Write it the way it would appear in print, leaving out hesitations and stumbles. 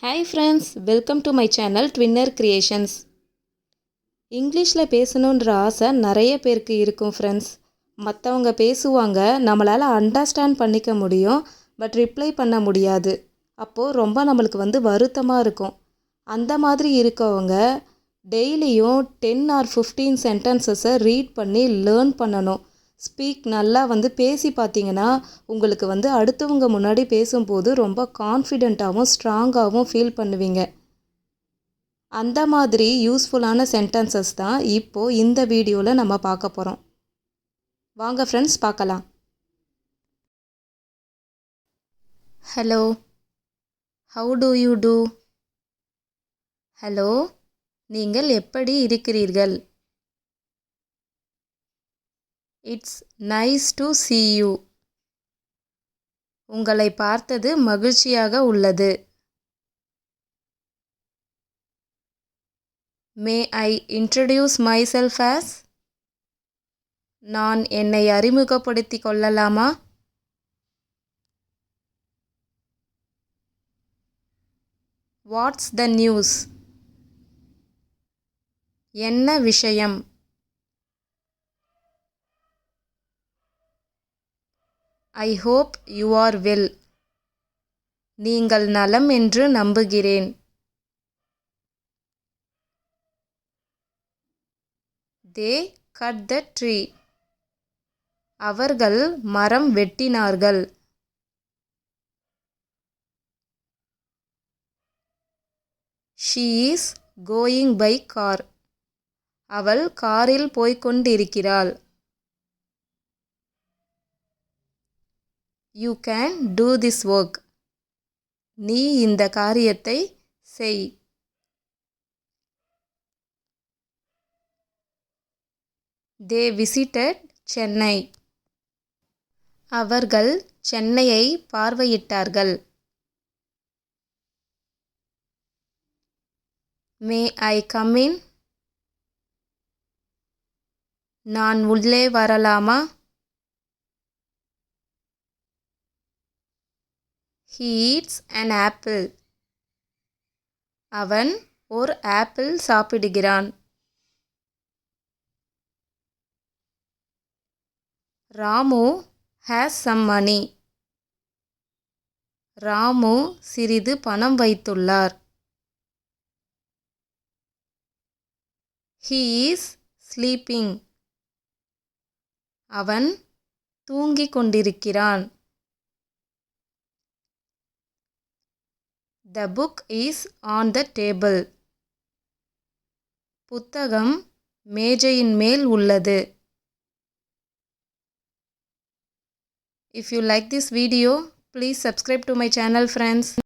Hi friends, welcome to my channel ட்வின்னர் creations. இங்கிலீஷில் பேசணுன்ற ஆசை நிறைய பேருக்கு இருக்கும் ஃப்ரெண்ட்ஸ். மற்றவங்க பேசுவாங்க, நம்மளால் அண்டர்ஸ்டாண்ட் பண்ணிக்க முடியும், பட் ரிப்ளை பண்ண முடியாது. அப்போது ரொம்ப நம்மளுக்கு வருத்தமாக இருக்கும். அந்த மாதிரி இருக்கவங்க டெய்லியும் 10 ஆர் 15 சென்டென்சஸை ரீட் பண்ணி லேர்ன் பண்ணணும். ஸ்பீக் நல்லா பேசி பார்த்தீங்கன்னா உங்களுக்கு அடுத்தவங்க முன்னாடி பேசும்போது ரொம்ப கான்ஃபிடெண்ட்டாகவும் ஸ்ட்ராங்காகவும் ஃபீல் பண்ணுவீங்க. அந்த மாதிரி யூஸ்ஃபுல்லான சென்டென்சஸ் தான் இப்போது இந்த வீடியோவில் நம்ம பார்க்க போகிறோம். வாங்க ஃப்ரெண்ட்ஸ் பார்க்கலாம். Hello, how do you do? Hello, நீங்கள் எப்படி இருக்கிறீர்கள்? It's nice to see you. உங்களை பார்த்தது மகிழ்ச்சியாக உள்ளது. May I introduce myself as? நான் என்னை அறிமுகப்படுத்திக் கொள்ளலாமா? What's the news? என்ன விஷயம்? I hope you are well. நீங்கள் நலம் என்று நம்புகிறேன். They cut the tree. அவர்கள் மரம் வெட்டினார்கள். She is going by car. அவள் காரில் போய்க்கொண்டிருக்கிறாள். You can do this work. நீ இந்த காரியத்தை செய். தே விசிட்டட் சென்னை. அவர்கள் சென்னையை பார்வையிட்டார்கள். மே ஐ கம் இன்? நான் உள்ளே வரலாமா? He eats an apple. அவன் ஒரு ஆப்பிள் சாப்பிடுகிறான். Ramu has some money. Ramu சிறிது பணம் வைத்துள்ளார். He is sleeping. அவன் தூங்கிக் கொண்டிருக்கிறான். The book is on the table. புத்தகம் மேஜையின் மேல் உள்ளது. If you like this video, please subscribe to my channel, friends.